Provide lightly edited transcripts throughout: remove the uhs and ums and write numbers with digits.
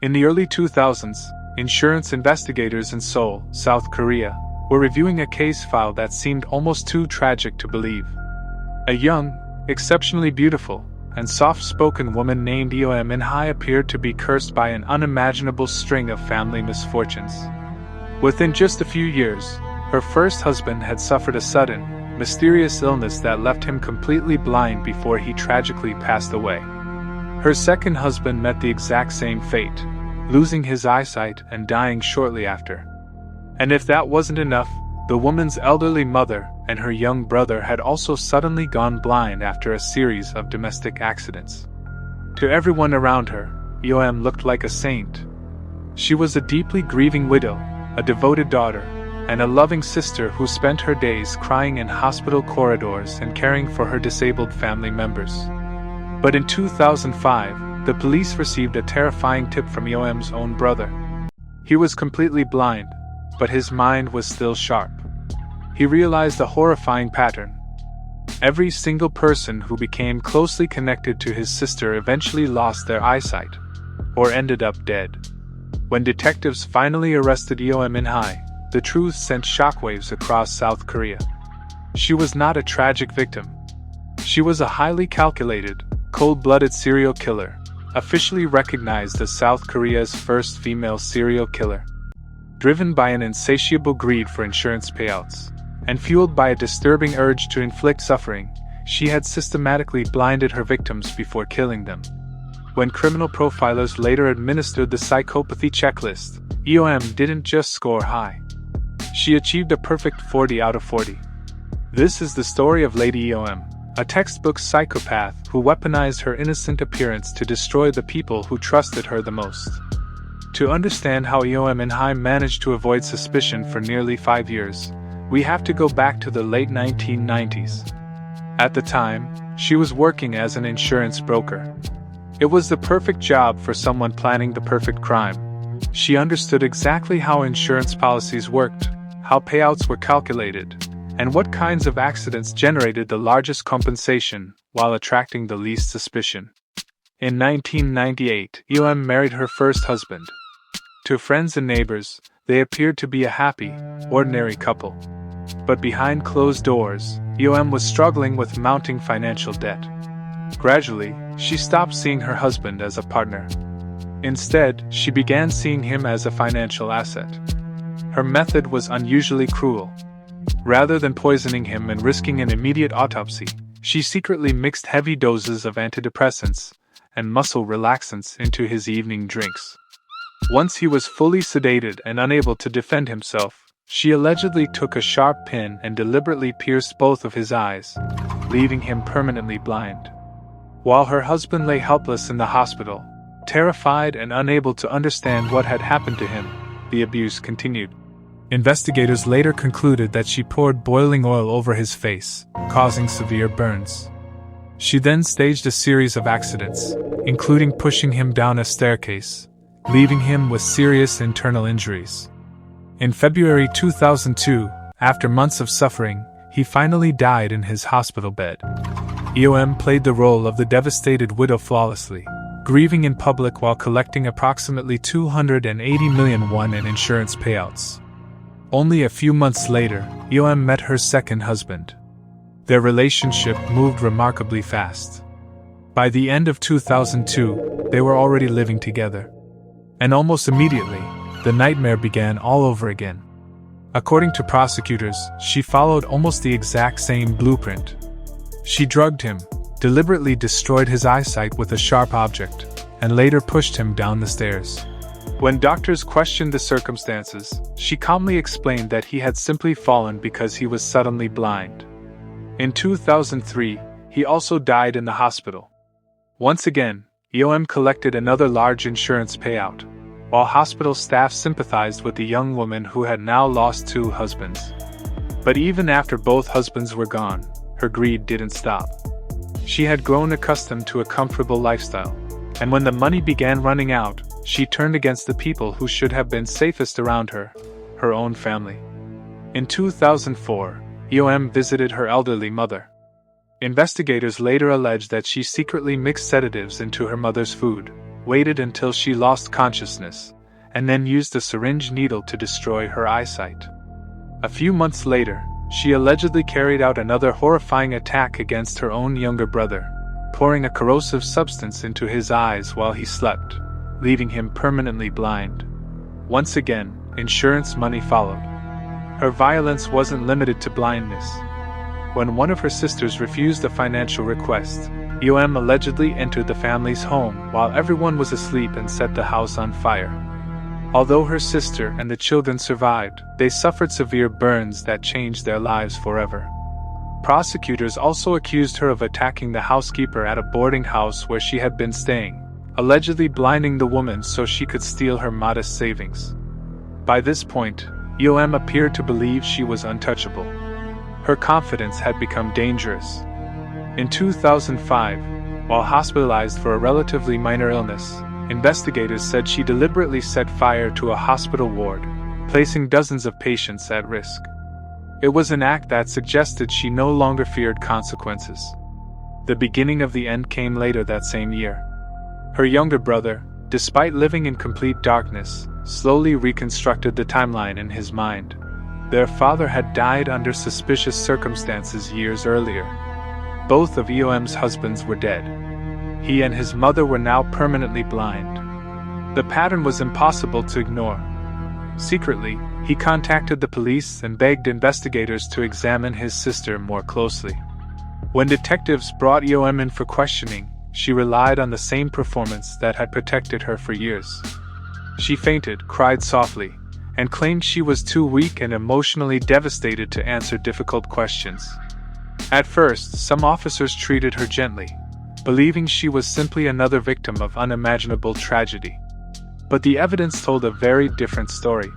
In the early 2000s, insurance investigators in Seoul, South Korea, were reviewing a case file that seemed almost too tragic to believe. A young, exceptionally beautiful, and soft-spoken woman named Eom In-hye appeared to be cursed by an unimaginable string of family misfortunes. Within just a few years, her first husband had suffered a sudden, mysterious illness that left him completely blind before he tragically passed away. Her second husband met the exact same fate, losing his eyesight and dying shortly after. And if that wasn't enough, the woman's elderly mother and her young brother had also suddenly gone blind after a series of domestic accidents. To everyone around her, Eom looked like a saint. She was a deeply grieving widow, a devoted daughter, and a loving sister who spent her days crying in hospital corridors and caring for her disabled family members. But in 2005, the police received a terrifying tip from Eom's own brother. He was completely blind, but his mind was still sharp. He realized a horrifying pattern. Every single person who became closely connected to his sister eventually lost their eyesight, or ended up dead. When detectives finally arrested Eom In-hye, the truth sent shockwaves across South Korea. She was not a tragic victim. She was a highly calculated, cold-blooded serial killer, officially recognized as South Korea's first female serial killer. Driven by an insatiable greed for insurance payouts, and fueled by a disturbing urge to inflict suffering, she had systematically blinded her victims before killing them. When criminal profilers later administered the psychopathy checklist, Eom didn't just score high. She achieved a perfect 40 out of 40. This is the story of Lady Eom, a textbook psychopath who weaponized her innocent appearance to destroy the people who trusted her the most. To understand how Eom In-hye managed to avoid suspicion for nearly 5 years, we have to go back to the late 1990s. At the time, she was working as an insurance broker. It was the perfect job for someone planning the perfect crime. She understood exactly how insurance policies worked, how payouts were calculated, and what kinds of accidents generated the largest compensation while attracting the least suspicion. In 1998, Eom married her first husband. To friends and neighbors, they appeared to be a happy, ordinary couple. But behind closed doors, Eom was struggling with mounting financial debt. Gradually, she stopped seeing her husband as a partner. Instead, she began seeing him as a financial asset. Her method was unusually cruel. Rather than poisoning him and risking an immediate autopsy, she secretly mixed heavy doses of antidepressants and muscle relaxants into his evening drinks. Once he was fully sedated and unable to defend himself, she allegedly took a sharp pin and deliberately pierced both of his eyes, leaving him permanently blind. While her husband lay helpless in the hospital, terrified and unable to understand what had happened to him, the abuse continued. Investigators later concluded that she poured boiling oil over his face, causing severe burns. She then staged a series of accidents, including pushing him down a staircase, leaving him with serious internal injuries. In February 2002, after months of suffering, he finally died in his hospital bed. Eom played the role of the devastated widow flawlessly, grieving in public while collecting approximately 280 million won in insurance payouts. Only a few months later, Eom met her second husband. Their relationship moved remarkably fast. By the end of 2002, they were already living together. And almost immediately, the nightmare began all over again. According to prosecutors, she followed almost the exact same blueprint. She drugged him, deliberately destroyed his eyesight with a sharp object, and later pushed him down the stairs. When doctors questioned the circumstances, she calmly explained that he had simply fallen because he was suddenly blind. In 2003, he also died in the hospital. Once again, Eom collected another large insurance payout, while hospital staff sympathized with the young woman who had now lost 2 husbands. But even after both husbands were gone, her greed didn't stop. She had grown accustomed to a comfortable lifestyle, and when the money began running out, she turned against the people who should have been safest around her, her own family. In 2004, Eom visited her elderly mother. Investigators later alleged that she secretly mixed sedatives into her mother's food, waited until she lost consciousness, and then used a syringe needle to destroy her eyesight. A few months later, she allegedly carried out another horrifying attack against her own younger brother, pouring a corrosive substance into his eyes while he slept, leaving him permanently blind. Once again, insurance money followed. Her violence wasn't limited to blindness. When one of her sisters refused a financial request, Eom allegedly entered the family's home while everyone was asleep and set the house on fire. Although her sister and the children survived, they suffered severe burns that changed their lives forever. Prosecutors also accused her of attacking the housekeeper at a boarding house where she had been staying, allegedly blinding the woman so she could steal her modest savings. By this point, Eom appeared to believe she was untouchable. Her confidence had become dangerous. In 2005, while hospitalized for a relatively minor illness, investigators said she deliberately set fire to a hospital ward, placing dozens of patients at risk. It was an act that suggested she no longer feared consequences. The beginning of the end came later that same year. Her younger brother, despite living in complete darkness, slowly reconstructed the timeline in his mind. Their father had died under suspicious circumstances years earlier. Both of Eom's husbands were dead. He and his mother were now permanently blind. The pattern was impossible to ignore. Secretly, he contacted the police and begged investigators to examine his sister more closely. When detectives brought Eom in for questioning, she relied on the same performance that had protected her for years. She fainted, cried softly, and claimed she was too weak and emotionally devastated to answer difficult questions. At first, some officers treated her gently, believing she was simply another victim of unimaginable tragedy. But the evidence told a very different story.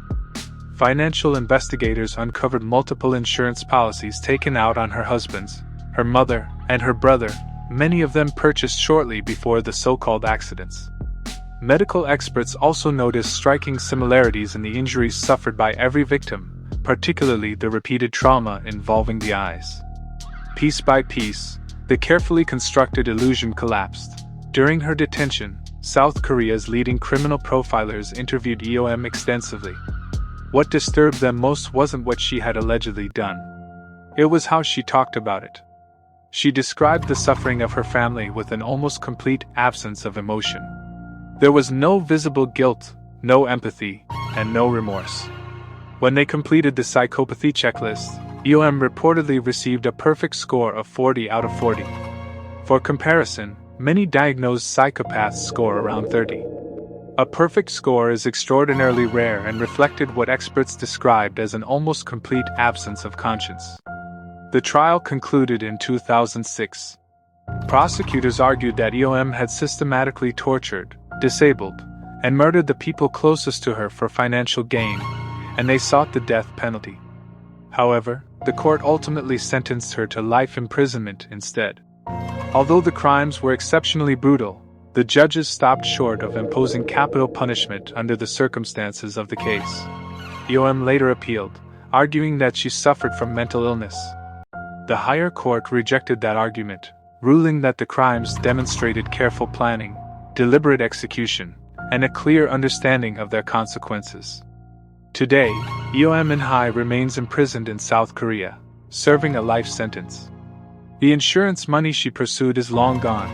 Financial investigators uncovered multiple insurance policies taken out on her husbands, her mother, and her brother, many of them purchased shortly before the so-called accidents. Medical experts also noticed striking similarities in the injuries suffered by every victim, particularly the repeated trauma involving the eyes. Piece by piece, the carefully constructed illusion collapsed. During her detention, South Korea's leading criminal profilers interviewed Eom extensively. What disturbed them most wasn't what she had allegedly done. It was how she talked about it. She described the suffering of her family with an almost complete absence of emotion. There was no visible guilt, no empathy, and no remorse. When they completed the psychopathy checklist, Eom reportedly received a perfect score of 40 out of 40. For comparison, many diagnosed psychopaths score around 30. A perfect score is extraordinarily rare and reflected what experts described as an almost complete absence of conscience. The trial concluded in 2006. Prosecutors argued that Eom had systematically tortured, disabled, and murdered the people closest to her for financial gain, and they sought the death penalty. However, the court ultimately sentenced her to life imprisonment instead. Although the crimes were exceptionally brutal, the judges stopped short of imposing capital punishment under the circumstances of the case. Eom later appealed, arguing that she suffered from mental illness. The higher court rejected that argument, ruling that the crimes demonstrated careful planning, deliberate execution, and a clear understanding of their consequences. Today, Eom In-hae remains imprisoned in South Korea, serving a life sentence. The insurance money she pursued is long gone,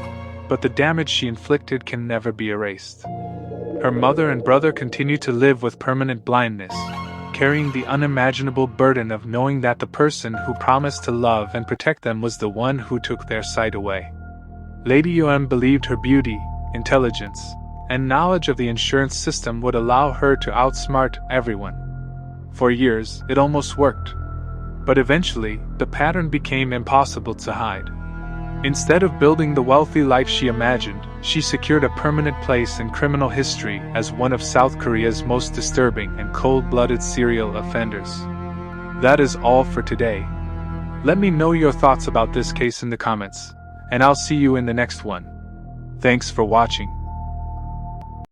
but the damage she inflicted can never be erased. Her mother and brother continue to live with permanent blindness, carrying the unimaginable burden of knowing that the person who promised to love and protect them was the one who took their sight away. Lady Eom believed her beauty, intelligence, and knowledge of the insurance system would allow her to outsmart everyone. For years, it almost worked. But eventually, the pattern became impossible to hide. Instead of building the wealthy life she imagined, she secured a permanent place in criminal history as one of South Korea's most disturbing and cold-blooded serial offenders. That is all for today. Let me know your thoughts about this case in the comments, and I'll see you in the next one. Thanks for watching.